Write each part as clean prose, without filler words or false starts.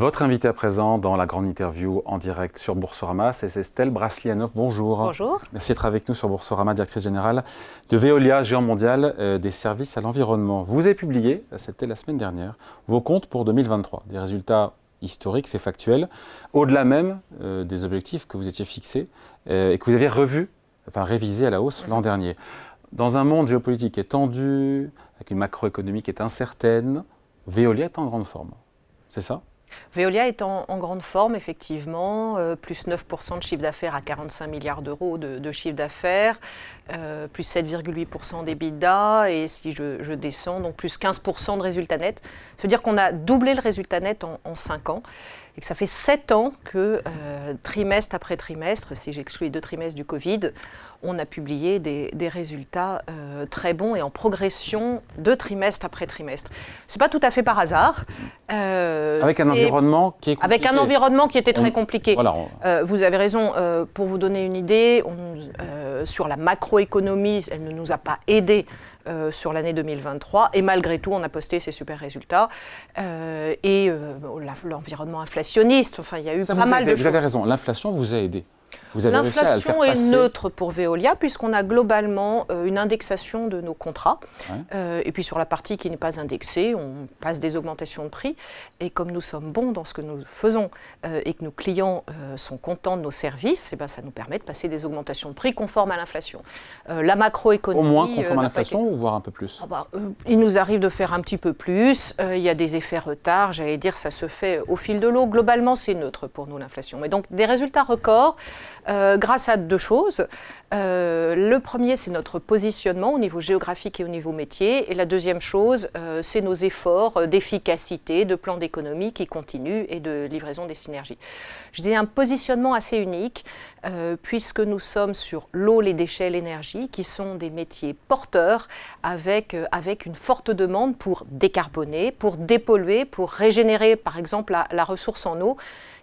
Votre invité à présent dans la grande interview en direct sur Boursorama, c'est Estelle Brachlianoff. Bonjour. Bonjour. Merci d'être avec nous sur Boursorama, directrice générale de Veolia, géant mondial des services à l'environnement. Vous avez publié, c'était la semaine dernière, vos comptes pour 2023. Des résultats historiques, c'est factuel, au-delà même des objectifs que vous étiez fixés et que vous aviez révisés à la hausse l'an dernier. Dans un monde géopolitique qui est tendu, avec une macroéconomie qui est incertaine, Veolia est en grande forme. C'est ça ? Veolia est en grande forme, effectivement, plus 9% de chiffre d'affaires à 45 milliards d'euros de chiffre d'affaires, plus 7,8% d'EBITDA, et si je descends, donc plus 15% de résultat net. Ça veut dire qu'on a doublé le résultat net en 5 ans, et que ça fait 7 ans que, trimestre après trimestre, si j'exclus les 2 trimestres du Covid, on a publié des résultats très bons et en progression de trimestre après trimestre. Ce n'est pas tout à fait par hasard. Avec un environnement qui est compliqué. Avec un environnement qui était très compliqué. Voilà, vous avez raison. Pour vous donner une idée, sur la macroéconomie, elle ne nous a pas aidés sur l'année 2023. Et malgré tout, on a posté ces super résultats. L'environnement inflationniste, enfin, il y a eu pas mal de choses. Vous avez raison, l'inflation vous a aidé. Vous avez réussi à le faire L'inflation passer. est neutre pour Veolia puisqu'on a globalement une indexation de nos contrats. Ouais. Et puis sur la partie qui n'est pas indexée, on passe des augmentations de prix. Et comme nous sommes bons dans ce que nous faisons et que nos clients sont contents de nos services, ça nous permet de passer des augmentations de prix conformes à l'inflation. La macroéconomie... Au moins conformes à l'inflation ou voire un peu plus? Il nous arrive de faire un petit peu plus. Il y a des effets retard. J'allais dire ça se fait au fil de l'eau. Globalement, c'est neutre pour nous l'inflation. Mais donc des résultats records. Grâce à 2 choses. Le premier, c'est notre positionnement au niveau géographique et au niveau métier. Et la deuxième chose, c'est nos efforts d'efficacité, de plan d'économie qui continuent et de livraison des synergies. Je dis un positionnement assez unique, puisque nous sommes sur l'eau, les déchets, l'énergie, qui sont des métiers porteurs avec une forte demande pour décarboner, pour dépolluer, pour régénérer, par exemple, la ressource en eau.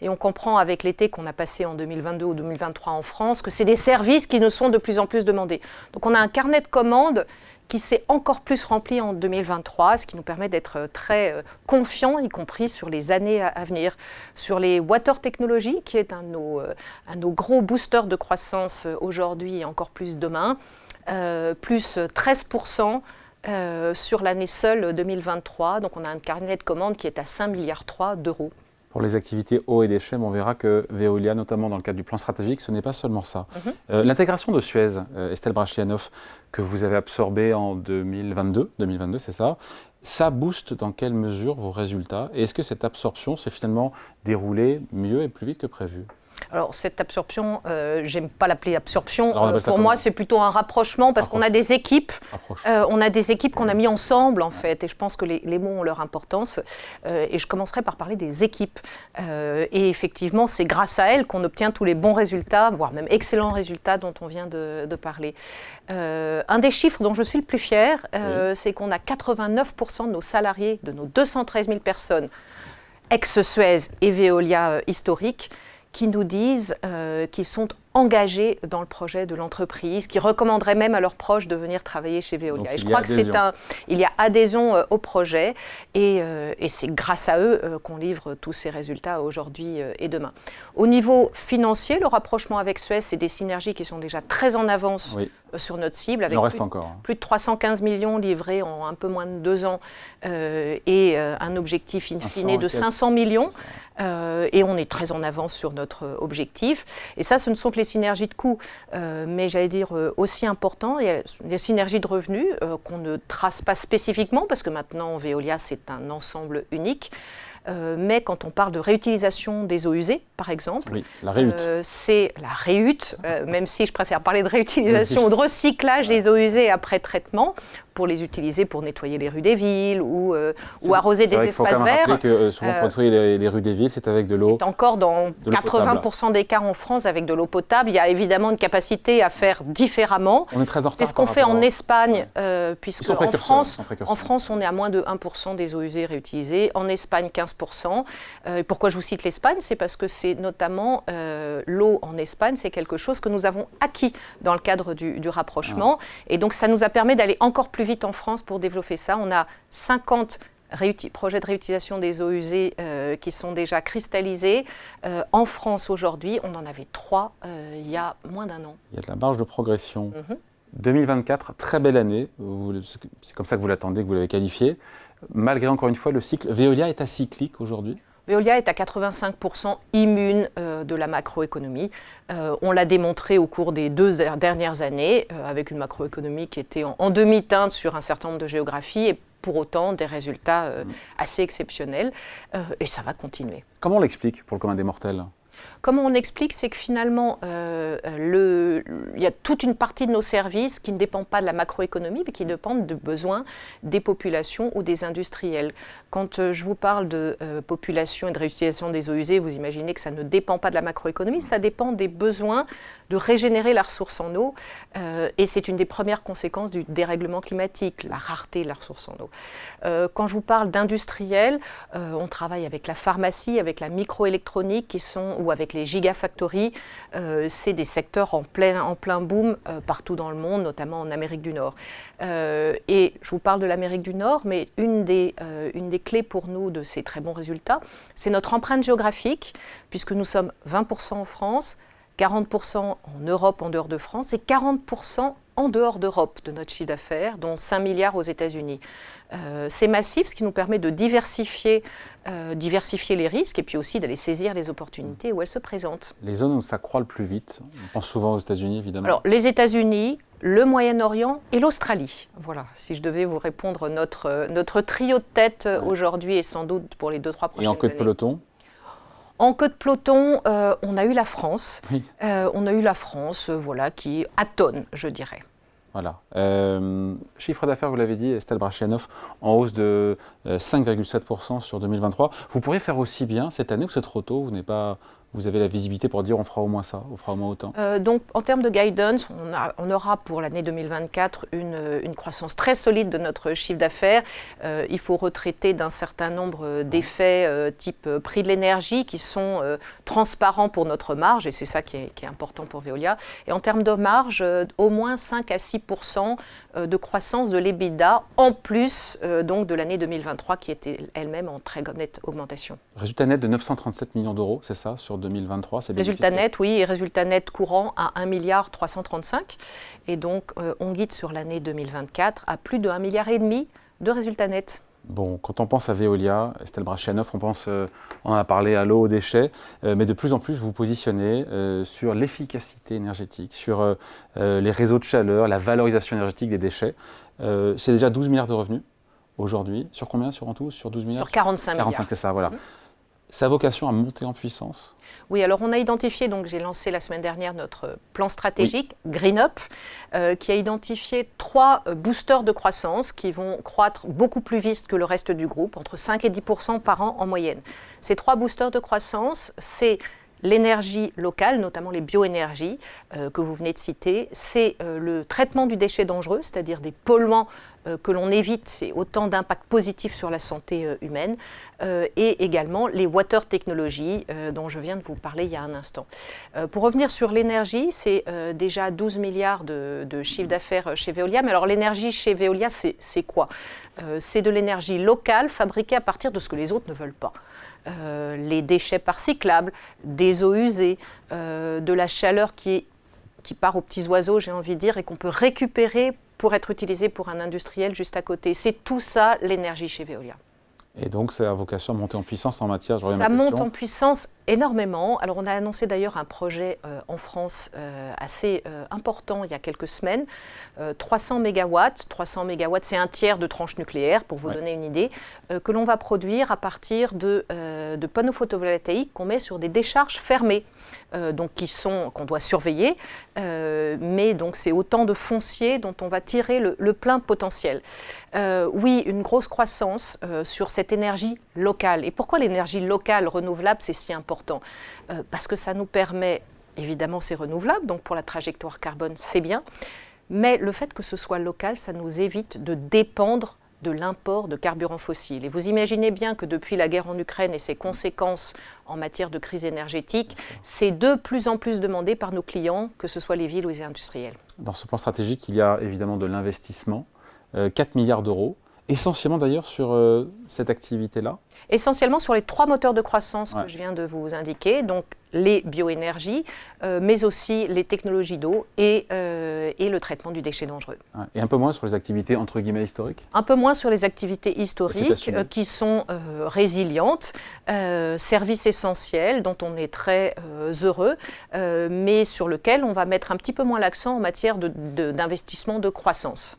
Et on comprend avec l'été qu'on a passé en 2022 ou 2023 en France que c'est des services qui nous sont de plus en plus demandés. Donc on a un carnet de commandes qui s'est encore plus rempli en 2023, ce qui nous permet d'être très confiants, y compris sur les années à venir. Sur les water technologies, qui est un de nos gros boosters de croissance aujourd'hui et encore plus demain, plus 13%. Sur l'année seule 2023. Donc on a un carnet de commandes qui est à 5,3 milliards d'euros. Pour les activités eau et déchets, on verra que Veolia, notamment dans le cadre du plan stratégique, ce n'est pas seulement ça. L'intégration de Suez, Estelle Brachlianoff, que vous avez absorbée en 2022, c'est ça booste dans quelle mesure vos résultats? Et est-ce que cette absorption s'est finalement déroulée mieux et plus vite que prévu? Alors cette absorption, j'aime pas l'appeler absorption. Pour moi, c'est plutôt un rapprochement parce qu'on a des équipes. Qu'on a mis ensemble en fait. Et je pense que les mots ont leur importance. Et je commencerai par parler des équipes. Et effectivement, c'est grâce à elles qu'on obtient tous les bons résultats, voire même excellents résultats dont on vient de parler. Un des chiffres dont je suis le plus fière, c'est qu'on a 89% de nos salariés, de nos 213 000 personnes, ex-Suez et Veolia historiques, qui nous disent qu'ils sont engagés dans le projet de l'entreprise, qui recommanderaient même à leurs proches de venir travailler chez Veolia. Donc, et je crois qu'il y a adhésion au projet et c'est grâce à eux qu'on livre tous ces résultats aujourd'hui et demain. Au niveau financier, le rapprochement avec Suez, c'est des synergies qui sont déjà très en avance sur notre cible, avec plus de 315 millions livrés en un peu moins de 2 ans et un objectif in fine de 500 millions. Et on est très en avance sur notre objectif. Et ça, ce ne sont que les synergies de coûts, mais j'allais dire aussi important, il y a les synergies de revenus qu'on ne trace pas spécifiquement, parce que maintenant, Veolia, c'est un ensemble unique. Mais quand on parle de réutilisation des eaux usées, par exemple, c'est la réhute, même si je préfère parler de réutilisation ou de recyclage des eaux usées après traitement, pour les utiliser pour nettoyer les rues des villes ou arroser des espaces verts. Il faut que souvent pour nettoyer les rues des villes, c'est avec de l'eau. C'est encore dans 80% des cas en France avec de l'eau potable. Il y a évidemment une capacité à faire différemment. On est très en retard. C'est ce qu'on fait en Espagne, puisque en France, on est à moins de 1% des eaux usées réutilisées. En Espagne, 15%. Pourquoi je vous cite l'Espagne? C'est parce que c'est notamment l'eau en Espagne, c'est quelque chose que nous avons acquis dans le cadre du rapprochement. Et donc, ça nous a permis d'aller encore plus vite en France pour développer ça. On a 50 projets de réutilisation des eaux usées qui sont déjà cristallisés. En France aujourd'hui, on en avait 3 il y a moins d'un an. Il y a de la marge de progression. 2024, très belle année, c'est comme ça que vous l'attendez, que vous l'avez qualifié. Malgré encore une fois le cycle, Veolia est acyclique aujourd'hui? Veolia est à 85% immune de la macroéconomie. On l'a démontré au cours des 2 dernières années, avec une macroéconomie qui était en demi-teinte sur un certain nombre de géographies, et pour autant des résultats assez exceptionnels. Et ça va continuer. Comment on l'explique pour le commun des mortels? Comment on explique, c'est que finalement, il y a toute une partie de nos services qui ne dépendent pas de la macroéconomie, mais qui dépendent de besoins des populations ou des industriels. Quand je vous parle de population et de réutilisation des eaux usées, vous imaginez que ça ne dépend pas de la macroéconomie, ça dépend des besoins de régénérer la ressource en eau. Et c'est une des premières conséquences du dérèglement climatique, la rareté de la ressource en eau. Quand je vous parle d'industriels, on travaille avec la pharmacie, avec la microélectronique, ou avec les gigafactories. C'est des secteurs en plein boom partout dans le monde, notamment en Amérique du Nord. Et je vous parle de l'Amérique du Nord, mais une des clés pour nous de ces très bons résultats, c'est notre empreinte géographique, puisque nous sommes 20% en France, 40% en Europe, en dehors de France, et 40% en dehors d'Europe de notre chiffre d'affaires, dont 5 milliards aux États-Unis. C'est massif, ce qui nous permet de diversifier les risques et puis aussi d'aller saisir les opportunités où elles se présentent. Les zones où ça croît le plus vite, on pense souvent aux États-Unis évidemment. Alors les États-Unis, le Moyen-Orient et l'Australie. Voilà, si je devais vous répondre, notre trio de tête aujourd'hui et sans doute pour les 2-3 prochaines années. Et en queue de peloton? En queue de peloton, on a eu la France. Oui. On a eu la France, voilà, qui atone, je dirais. Voilà. Chiffre d'affaires, vous l'avez dit, Estelle Brachlianoff, en hausse de 5,7% sur 2023. Vous pourriez faire aussi bien cette année ou c'est trop tôt? Vous avez la visibilité pour dire on fera au moins ça, on fera au moins autant? Donc en termes de guidance, on aura pour l'année 2024 une croissance très solide de notre chiffre d'affaires. Il faut retraiter d'un certain nombre d'effets type prix de l'énergie qui sont transparents pour notre marge, et c'est ça qui est important pour Veolia. Et en termes de marge, au moins 5 à 6% de croissance de l'EBITDA, en plus donc de l'année 2023 qui était elle-même en très nette augmentation. Résultat net de 937 millions d'euros, c'est ça, sur 2023, c'est résultat net, oui, et résultat net courant à 1,335 milliard. Et donc, on guide sur l'année 2024 à plus de 1,5 milliard de résultats nets. Bon, quand on pense à Veolia, Estelle Brachlianoff, on en a parlé à l'eau, aux déchets, mais de plus en plus vous vous positionnez sur l'efficacité énergétique, sur les réseaux de chaleur, la valorisation énergétique des déchets. C'est déjà 12 milliards de revenus aujourd'hui. Sur combien en tout? Sur 12 milliards? Sur 45 milliards. 45, c'est ça, voilà. Ça a vocation à monter en puissance? Oui, alors on a identifié, donc j'ai lancé la semaine dernière notre plan stratégique, Green Up, qui a identifié 3 boosters de croissance qui vont croître beaucoup plus vite que le reste du groupe, entre 5 et 10% par an en moyenne. Ces 3 boosters de croissance, c'est l'énergie locale, notamment les bioénergies que vous venez de citer, c'est le traitement du déchet dangereux, c'est-à-dire des polluants que l'on évite, c'est autant d'impact positif sur la santé humaine, et également les water technologies dont je viens de vous parler il y a un instant. Pour revenir sur l'énergie, c'est déjà 12 milliards de chiffre d'affaires chez Veolia, mais alors l'énergie chez Veolia, c'est quoi? C'est de l'énergie locale fabriquée à partir de ce que les autres ne veulent pas. Les déchets par cyclables, des eaux usées, de la chaleur qui part aux petits oiseaux, j'ai envie de dire, et qu'on peut récupérer pour être utilisé pour un industriel juste à côté. C'est tout ça l'énergie chez Veolia. Et donc, ça a vocation à monter en puissance en matière, ça monte en puissance énormément. Alors, on a annoncé d'ailleurs un projet en France assez important il y a quelques semaines. 300 mégawatts. 300 mégawatts, c'est un tiers de tranche nucléaire, pour vous donner une idée, que l'on va produire à partir de panneaux photovoltaïques qu'on met sur des décharges fermées. Donc qu'on doit surveiller, mais donc c'est autant de foncier dont on va tirer le plein potentiel. Oui, une grosse croissance sur cette énergie locale. Et pourquoi l'énergie locale renouvelable, c'est si important? Parce que ça nous permet, évidemment c'est renouvelable, donc pour la trajectoire carbone c'est bien, mais le fait que ce soit local, ça nous évite de dépendre de l'import de carburants fossiles. Et vous imaginez bien que depuis la guerre en Ukraine et ses conséquences en matière de crise énergétique, c'est de plus en plus demandé par nos clients, que ce soit les villes ou les industriels. Dans ce plan stratégique, il y a évidemment de l'investissement, 4 milliards d'euros. Essentiellement d'ailleurs sur cette activité-là. Essentiellement sur les 3 moteurs de croissance Ouais. que je viens de vous indiquer, donc les bioénergies, mais aussi les technologies d'eau et le traitement du déchet dangereux. Ouais. Et un peu moins sur les activités entre guillemets historiques. Un peu moins sur les activités C'est historiques assumé. qui sont résilientes, services essentiels dont on est très heureux, mais sur lequel on va mettre un petit peu moins l'accent en matière d'investissement de croissance.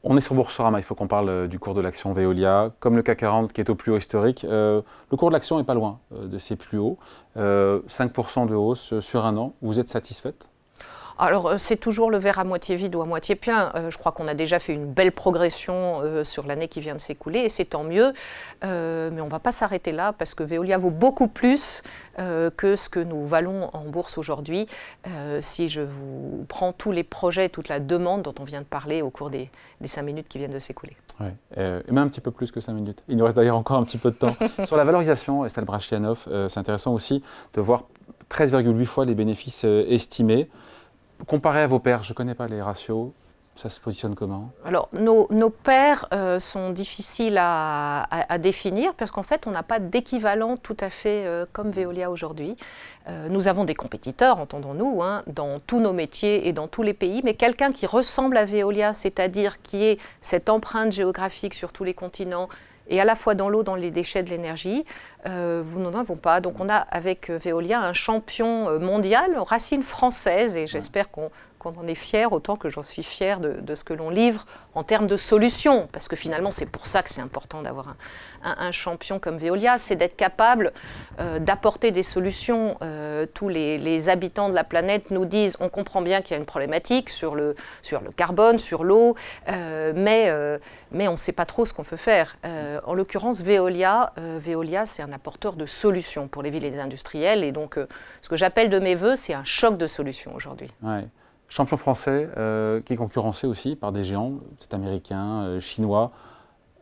On est sur Boursorama, il faut qu'on parle du cours de l'action Veolia. Comme le CAC 40 qui est au plus haut historique, le cours de l'action n'est pas loin de ses plus hauts. 5% de hausse sur un an. Vous êtes satisfaite ? Alors, c'est toujours le verre à moitié vide ou à moitié plein. Je crois qu'on a déjà fait une belle progression sur l'année qui vient de s'écouler et c'est tant mieux. Mais on ne va pas s'arrêter là parce que Veolia vaut beaucoup plus que ce que nous valons en bourse aujourd'hui. Si je vous prends tous les projets, toute la demande dont on vient de parler au cours des 5 minutes qui viennent de s'écouler. Ouais. Et même un petit peu plus que 5 minutes. Il nous reste d'ailleurs encore un petit peu de temps. Sur la valorisation, Estelle Brachlianoff, c'est intéressant aussi de voir 13,8 fois les bénéfices estimés. Comparé à vos pairs, je ne connais pas les ratios, ça se positionne comment ? Alors, nos pairs sont difficiles à définir parce qu'en fait, on n'a pas d'équivalent tout à fait comme Veolia aujourd'hui. Nous avons des compétiteurs, entendons-nous, hein, dans tous nos métiers et dans tous les pays, mais quelqu'un qui ressemble à Veolia, c'est-à-dire qui ait cette empreinte géographique sur tous les continents, et à la fois dans l'eau, dans les déchets, de l'énergie, vous n'en avons pas. Donc on a avec Veolia un champion mondial, racines françaises, et j'espère qu'on en est fier, autant que j'en suis fière de ce que l'on livre en termes de solutions. Parce que finalement, c'est pour ça que c'est important d'avoir un champion comme Veolia, c'est d'être capable d'apporter des solutions. Tous les habitants de la planète nous disent, on comprend bien qu'il y a une problématique sur le carbone, sur l'eau, mais on ne sait pas trop ce qu'on peut faire. En l'occurrence, Veolia, c'est un apporteur de solutions pour les villes et les industriels. Et donc, ce que j'appelle de mes voeux, c'est un choc de solutions aujourd'hui. Ouais. Champion français qui est concurrencé aussi par des géants, peut-être américains, chinois.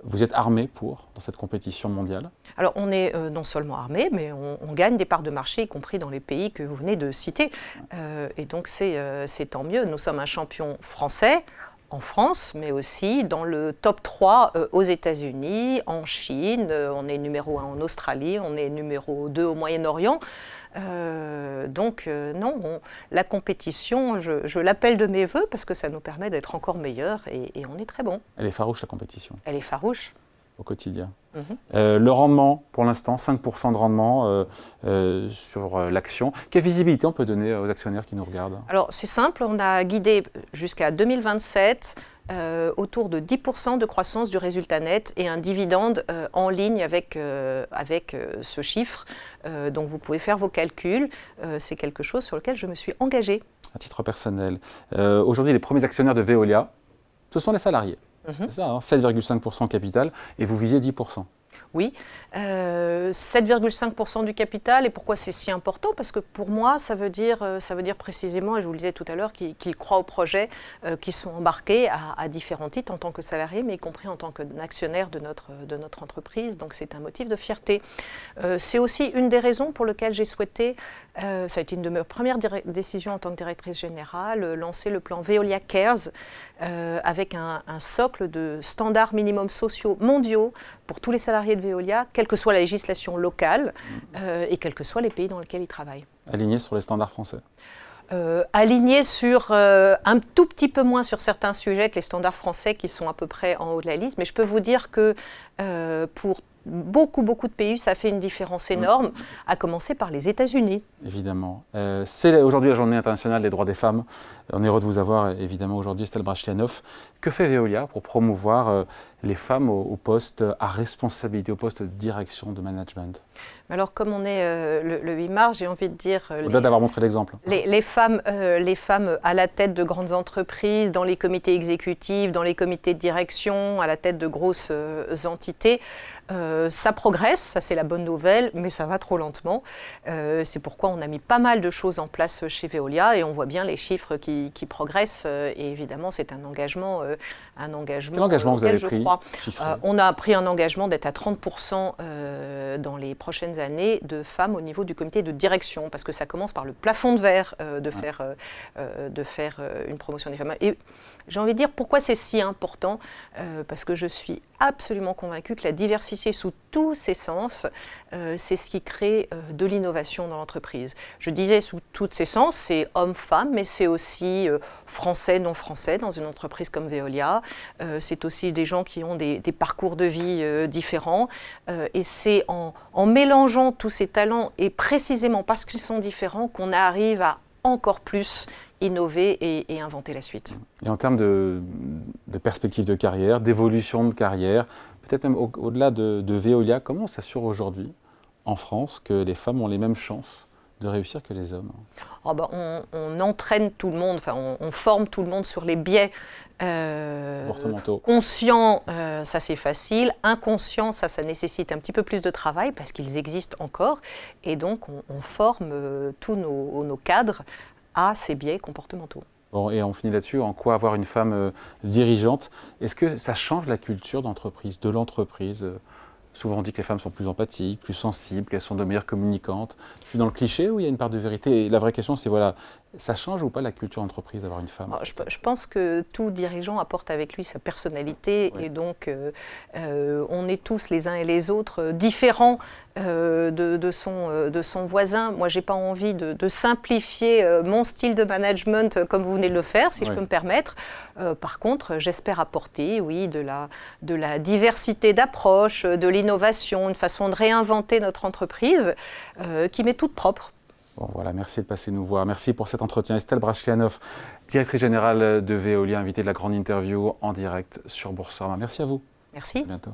Vous êtes armé dans cette compétition mondiale ? Alors, on est non seulement armé, mais on gagne des parts de marché, y compris dans les pays que vous venez de citer. Et donc, c'est tant mieux. Nous sommes un champion français, en France, mais aussi dans le top 3 aux États-Unis, en Chine, on est numéro 1 en Australie, on est numéro 2 au Moyen-Orient. Non, la compétition, je l'appelle de mes voeux parce que ça nous permet d'être encore meilleurs et on est très bon. Elle est farouche, la compétition, Elle est farouche. au quotidien. Le rendement, pour l'instant, 5% de rendement sur l'action. Quelle visibilité on peut donner aux actionnaires qui nous regardent ? Alors, c'est simple, on a guidé jusqu'à 2027 autour de 10% de croissance du résultat net et un dividende en ligne avec ce chiffre. Donc, vous pouvez faire vos calculs. C'est quelque chose sur lequel je me suis engagée. À titre personnel, aujourd'hui, les premiers actionnaires de Veolia, ce sont les salariés. C'est ça, hein, 7,5% capital, et vous visez 10%. Oui, 7,5% du capital. Et pourquoi c'est si important ? Parce que pour moi, ça veut dire précisément, et je vous le disais tout à l'heure, qu'ils croient aux projets qui sont embarqués à différents titres en tant que salariés, mais y compris en tant qu'actionnaire de notre entreprise. Donc c'est un motif de fierté. C'est aussi une des raisons pour lesquelles j'ai souhaité, ça a été une de mes premières décisions en tant que directrice générale, lancer le plan Veolia Cares avec un socle de standards minimums sociaux mondiaux pour tous les salariés de Veolia, quelle que soit la législation locale et quels que soient les pays dans lesquels ils travaillent. Aligné sur les standards français. Aligné sur un tout petit peu moins sur certains sujets que les standards français qui sont à peu près en haut de la liste, mais je peux vous dire que pour beaucoup de pays, ça fait une différence énorme, à commencer par les États-Unis. Évidemment. C'est aujourd'hui la journée internationale des droits des femmes. On est heureux de vous avoir, évidemment, aujourd'hui, Estelle Brachlianoff. Que fait Veolia pour promouvoir les femmes au poste à responsabilité, au poste de direction, de management ? Alors, comme on est le 8 mars, j'ai envie de dire... Au-delà d'avoir montré l'exemple. Les femmes à la tête de grandes entreprises, dans les comités exécutifs, dans les comités de direction, à la tête de grosses entités, ça progresse, ça c'est la bonne nouvelle, mais ça va trop lentement. C'est pourquoi on a mis pas mal de choses en place chez Veolia et on voit bien les chiffres qui progressent. Et évidemment, c'est un engagement Quel engagement vous avez pris, on a pris un engagement d'être à 30% dans les prochaines années de femmes au niveau du comité de direction, parce que ça commence par le plafond de verre de faire une promotion des femmes. Et j'ai envie de dire pourquoi c'est si important, parce que je suis absolument convaincue que la diversité sous tous ses sens, c'est ce qui crée de l'innovation dans l'entreprise. Je disais sous tous ses sens, c'est homme-femme, mais c'est aussi français, non-français dans une entreprise comme Veolia. C'est aussi des gens qui ont des parcours de vie différents. Et c'est en mélangeant tous ces talents, et précisément parce qu'ils sont différents, qu'on arrive à encore plus innover et inventer la suite. Et en termes de perspectives de carrière, d'évolution de carrière, peut-être même au-delà de Veolia, comment on s'assure aujourd'hui en France que les femmes ont les mêmes chances de réussir que les hommes? On entraîne tout le monde, enfin on forme tout le monde sur les biais comportementaux. Conscients, ça c'est facile. Inconscients, ça nécessite un petit peu plus de travail parce qu'ils existent encore. Et donc on forme tous nos cadres à ces biais comportementaux. Bon, et on finit là-dessus, en quoi avoir une femme dirigeante? Est-ce que ça change la culture d'entreprise, de l'entreprise? Souvent on dit que les femmes sont plus empathiques, plus sensibles, qu'elles sont de meilleures communicantes. Je suis dans le cliché ou il y a une part de vérité? Et la vraie question c'est, voilà, ça change ou pas la culture d'entreprise d'avoir une femme? Je pense que tout dirigeant apporte avec lui sa personnalité, oui. Et donc on est tous les uns et les autres différents de son voisin. Moi, j'ai pas envie de simplifier mon style de management comme vous venez de le faire, si je peux me permettre. Par contre, j'espère apporter, oui, de la diversité d'approche, de l'innovation, une façon de réinventer notre entreprise qui m'est toute propre. Bon, voilà, merci de passer nous voir. Merci pour cet entretien. Estelle Brachlianoff, directrice générale de Veolia, invitée de la grande interview en direct sur Boursorama. Merci à vous. Merci. À bientôt.